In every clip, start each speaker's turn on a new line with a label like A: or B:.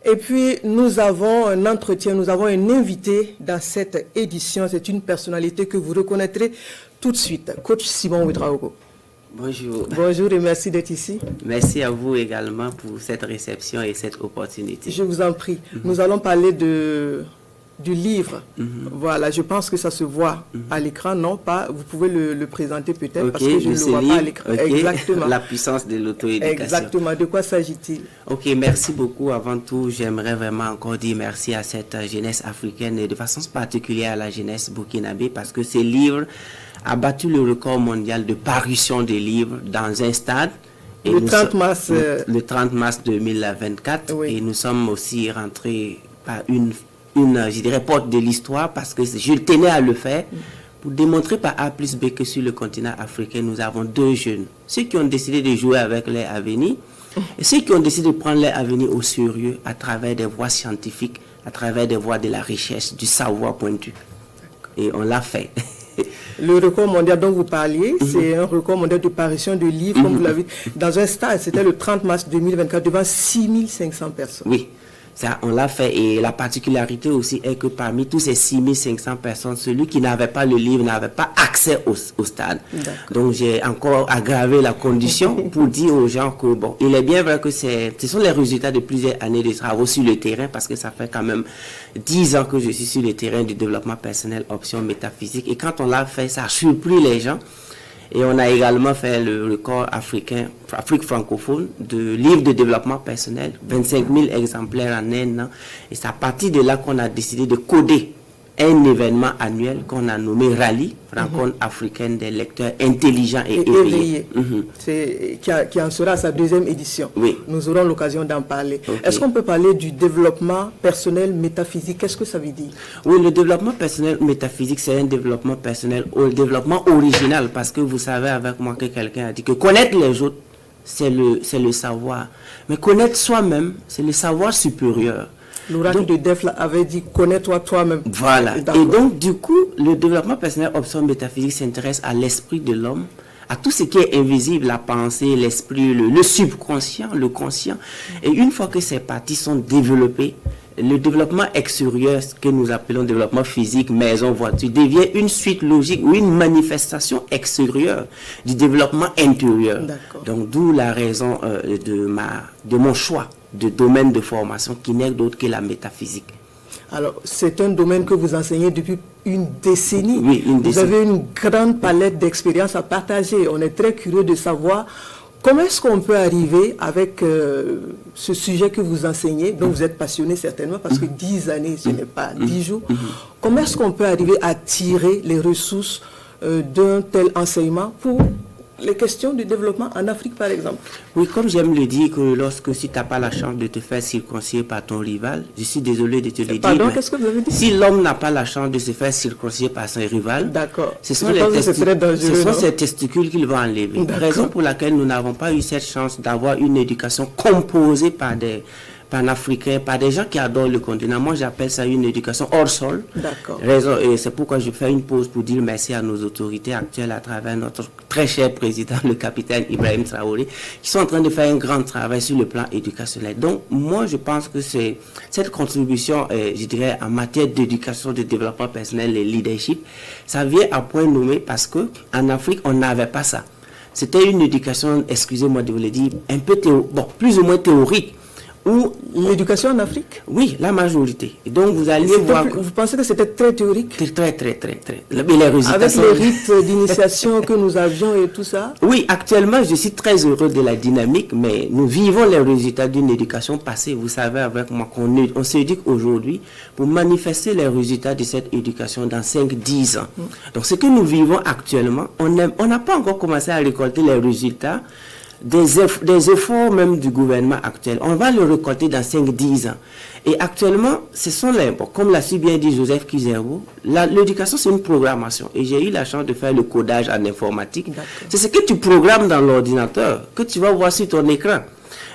A: Et puis, nous avons un entretien, nous avons un invité dans cette édition. C'est une personnalité que vous reconnaîtrez tout de suite. Coach Simon Ouedraogo.
B: Bonjour.
A: Bonjour et merci d'être ici.
B: Merci à vous également pour cette réception et cette opportunité.
A: Je vous en prie. Nous allons parler du livre. Voilà, je pense que ça se voit à l'écran, non pas. Vous pouvez le présenter peut-être parce que je ne le vois pas à l'écran.
B: Exactement. La puissance de l'auto-éducation.
A: Exactement. De quoi s'agit-il?
B: Ok, merci beaucoup. Avant tout, j'aimerais vraiment encore dire merci à cette jeunesse africaine et de façon particulière à la jeunesse burkinabé parce que ce livre a battu le record mondial de parution des livres dans un stade. Et
A: le 30 mars.
B: Le 30 mars 2024. Oui. Et nous sommes aussi rentrés par une je dirais, porte de l'histoire parce que je tenais à le faire pour démontrer par A plus B que sur le continent africain, nous avons deux jeunes. Ceux qui ont décidé de jouer avec leur avenir et ceux qui ont décidé de prendre leur avenir au sérieux à travers des voies scientifiques, à travers des voies de la recherche, du savoir pointu. Et on l'a fait.
A: Le record mondial dont vous parliez, c'est un record mondial de parution de livres, comme vous l'avez dit, dans un stade. C'était le 30 mars 2024 devant 6500 personnes.
B: Oui. Ça, on l'a fait et la particularité aussi est que parmi tous ces 6500 personnes, celui qui n'avait pas le livre n'avait pas accès au stade. Donc j'ai encore aggravé la condition pour dire aux gens que bon, il est bien vrai que ce sont les résultats de plusieurs années de travaux sur le terrain parce que ça fait quand même 10 ans que je suis sur le terrain du développement personnel option métaphysique et quand on l'a fait, ça a surpris les gens. Et on a également fait le record africain, Afrique francophone, de livres de développement personnel, 25 000 exemplaires en un an. Et c'est à partir de là qu'on a décidé de coder un événement annuel qu'on a nommé Rallye, rencontre africaine des lecteurs intelligents et éveillés.
A: Qui en sera à sa deuxième édition.
B: Oui.
A: Nous aurons l'occasion d'en parler. Okay. Est-ce qu'on peut parler du développement personnel métaphysique? Qu'est-ce que ça veut dire?
B: Oui, le développement personnel métaphysique, c'est un développement personnel, développement original, parce que vous savez avec moi que quelqu'un a dit que connaître les autres, c'est le savoir. Mais connaître soi-même, c'est le savoir supérieur.
A: L'oracle de Defla avait dit « connais-toi toi-même ».
B: Voilà. Et donc, du coup, le développement personnel option métaphysique s'intéresse à l'esprit de l'homme, à tout ce qui est invisible, la pensée, l'esprit, le subconscient, le conscient. Et une fois que ces parties sont développées, le développement extérieur, ce que nous appelons développement physique, maison, voiture, devient une suite logique ou une manifestation extérieure du développement intérieur. Donc, d'où la raison de mon choix de domaine de formation qui n'est d'autre que la métaphysique.
A: Alors, c'est un domaine que vous enseignez depuis une décennie.
B: Oui, une décennie.
A: Vous avez une grande palette d'expériences à partager. On est très curieux de savoir comment est-ce qu'on peut arriver avec ce sujet que vous enseignez, dont vous êtes passionné certainement, parce que 10 années, ce n'est pas 10 jours. Comment est-ce qu'on peut arriver à tirer les ressources d'un tel enseignement pour les questions de développement en Afrique, par exemple?
B: Oui, comme j'aime le dire, que si tu n'as pas la chance de te faire circoncire par ton rival, je suis désolé de te le dire.
A: Pardon, qu'est-ce que vous avez dit?
B: Si l'homme n'a pas la chance de se faire circoncire par son rival, ce sont ces testicules qu'il va enlever. Raison pour laquelle nous n'avons pas eu cette chance d'avoir une éducation composée par des panafricains, par des gens qui adorent le continent. Moi, j'appelle ça une éducation hors sol. Raison, et c'est pourquoi je fais une pause pour dire merci à nos autorités actuelles à travers notre très cher président, le capitaine Ibrahim Traoré, qui sont en train de faire un grand travail sur le plan éducationnel. Donc, moi, je pense que c'est cette contribution, je dirais, en matière d'éducation, de développement personnel et leadership, ça vient à point nommé parce que en Afrique, on n'avait pas ça. C'était une éducation, excusez-moi de vous le dire, un peu plus ou moins théorique.
A: Ou l'éducation en Afrique?
B: Oui, la majorité. Et donc vous alliez voir...
A: Vous pensez que c'était très théorique?
B: Très. Mais les résultats
A: avec les rites d'initiation que nous avions et tout ça?
B: Oui, actuellement, je suis très heureux de la dynamique, mais nous vivons les résultats d'une éducation passée. Vous savez avec moi qu'on s'éduque aujourd'hui pour manifester les résultats de cette éducation dans 5-10 ans. Donc ce que nous vivons actuellement, on n'a pas encore commencé à récolter les résultats des efforts même du gouvernement actuel. On va le récolter dans 5-10 ans. Et actuellement, ce sont comme l'a si bien dit Joseph Kizerbo, l'éducation c'est une programmation. Et j'ai eu la chance de faire le codage en informatique. C'est ce que tu programmes dans l'ordinateur, que tu vas voir sur ton écran.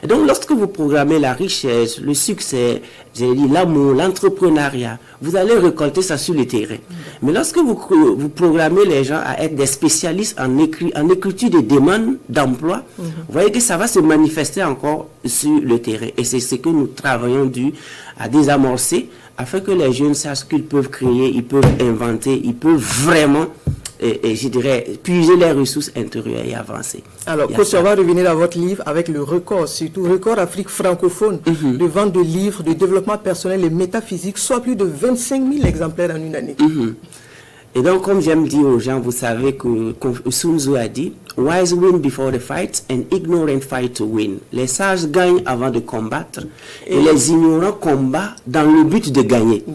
B: Et donc, lorsque vous programmez la richesse, le succès, l'amour, l'entrepreneuriat, vous allez récolter ça sur le terrain. Mais lorsque vous programmez les gens à être des spécialistes en écriture de demandes d'emploi, vous voyez que ça va se manifester encore sur le terrain. Et c'est ce que nous travaillons à désamorcer afin que les jeunes sachent qu'ils peuvent créer, ils peuvent inventer, ils peuvent vraiment, je dirais, puiser les ressources intérieures et avancer.
A: Alors, coach, on va revenir à votre livre avec le record, surtout record Afrique francophone, de vente de livres de développement personnel et métaphysique, soit plus de 25 000 exemplaires en une année.
B: Et donc, comme j'aime dire aux gens, vous savez que Sun Tzu a dit, wise win before the fight and ignorant fight to win. Les sages gagnent avant de combattre et les ignorants combattent dans le but de gagner.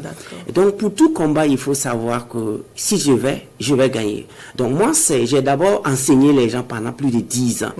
B: Et donc, pour tout combat, il faut savoir que si je vais gagner. Donc, moi, j'ai d'abord enseigné les gens pendant plus de 10 ans.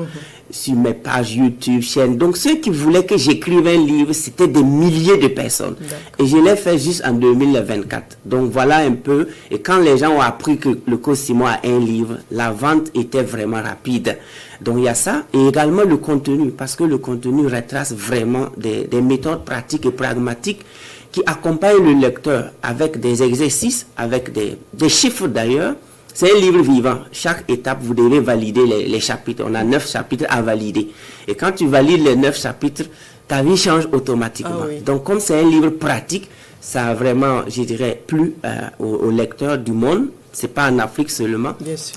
B: Sur mes pages YouTube, chaînes. Donc, ceux qui voulaient que j'écrive un livre, c'était des milliers de personnes. Et je l'ai fait juste en 2024. Donc, voilà un peu. Et quand les gens ont appris que le coach Simon a un livre, la vente était vraiment rapide. Donc, il y a ça. Et également le contenu. Parce que le contenu retrace vraiment des méthodes pratiques et pragmatiques qui accompagnent le lecteur avec des exercices, avec des chiffres d'ailleurs. C'est un livre vivant. Chaque étape, vous devez valider les chapitres. On a 9 chapitres à valider. Et quand tu valides les 9 chapitres, ta vie change automatiquement. Donc, comme c'est un livre pratique, ça a vraiment, je dirais, plu aux lecteurs du monde. C'est pas en Afrique seulement.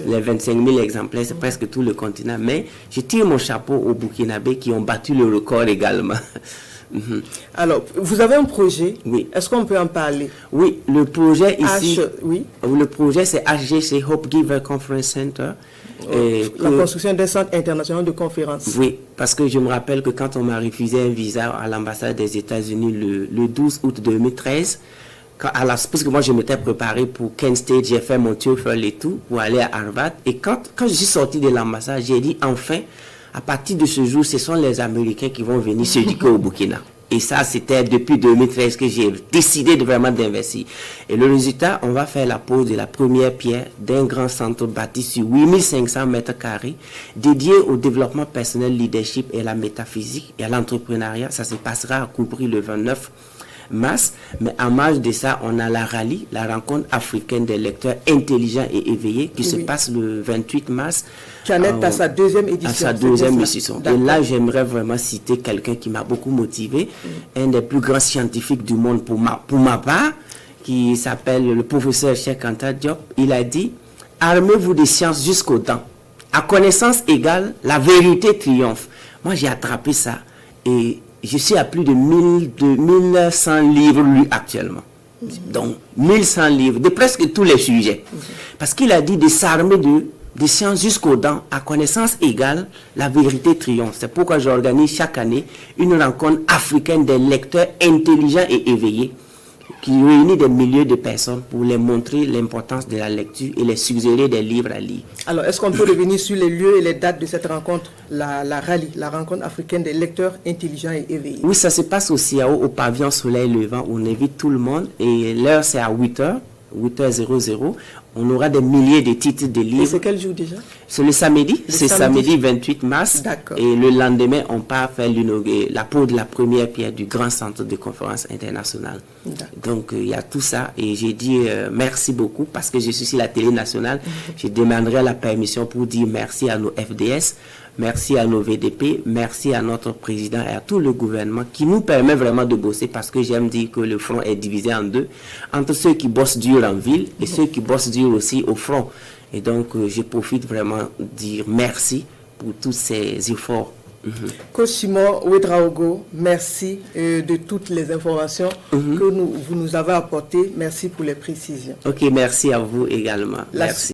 B: Les 25 000 exemplaires, c'est presque tout le continent. Mais je tire mon chapeau aux Burkinabés qui ont battu le record également.
A: Alors, vous avez un projet.
B: Oui.
A: Est-ce qu'on peut en parler?
B: Oui, le projet ici.
A: Oui.
B: Le projet, c'est HGC, Hope Giver Conference Center.
A: La construction d'un centre international de conférences.
B: Oui, parce que je me rappelle que quand on m'a refusé un visa à l'ambassade des États-Unis le 12 août 2013, parce que moi je m'étais préparé pour Kent State, j'ai fait mon TOEFL et tout, pour aller à Harvard. Et quand je suis sorti de l'ambassade, j'ai dit enfin, à partir de ce jour, ce sont les Américains qui vont venir s'éduquer au Burkina. Et ça, c'était depuis 2013 que j'ai décidé vraiment d'investir. Et le résultat, on va faire la pose de la première pierre d'un grand centre bâti sur 8500 mètres carrés, dédié au développement personnel, leadership et à la métaphysique et à l'entrepreneuriat. Ça se passera à Koubri le 29 mars. Mais en marge de ça, on a la RALI, la rencontre africaine des lecteurs intelligents et éveillés, qui se passe le 28 mars.
A: Qui en est à sa deuxième édition.
B: À sa deuxième édition. Et là, j'aimerais vraiment citer quelqu'un qui m'a beaucoup motivé, un des plus grands scientifiques du monde pour ma part, qui s'appelle le professeur Cheikh Anta Diop. Il a dit, armez-vous de science jusqu'aux dents. À connaissance égale, la vérité triomphe. Moi, j'ai attrapé ça et je suis à plus de 1100 livres lus actuellement. Donc, 1100 livres de presque tous les sujets. Parce qu'il a dit de s'armer de sciences jusqu'aux dents, à connaissance égale, la vérité triomphe. C'est pourquoi j'organise chaque année une rencontre africaine des lecteurs intelligents et éveillés qui réunit des milliers de personnes pour les montrer l'importance de la lecture et les suggérer des livres à lire.
A: Alors, est-ce qu'on peut revenir sur les lieux et les dates de cette rencontre, la RALI, la rencontre africaine des lecteurs intelligents et éveillés? Oui,
B: ça se passe au CIAO, au pavillon Soleil Levant, où on invite tout le monde et l'heure c'est à 8h. 8h00, on aura des milliers de titres de livres.
A: Et c'est quel jour déjà?
B: C'est le samedi, c'est samedi 28 mars.
A: D'accord.
B: Et le lendemain, on part faire la pose de la première pierre du grand centre de conférence internationale. Donc, il y a tout ça. Et j'ai dit merci beaucoup parce que je suis sur la télé nationale. Je demanderai la permission pour dire merci à nos FDS, merci à nos VDP, merci à notre président et à tout le gouvernement qui nous permet vraiment de bosser parce que j'aime dire que le front est divisé en deux, entre ceux qui bossent dur en ville et ceux qui bossent dur aussi au front. Et donc, je profite vraiment de dire merci pour tous ces efforts.
A: Coach Simon Ouedraogo, merci de toutes les informations que vous nous avez apportées. Merci pour les précisions.
B: Ok, merci à vous également. Merci.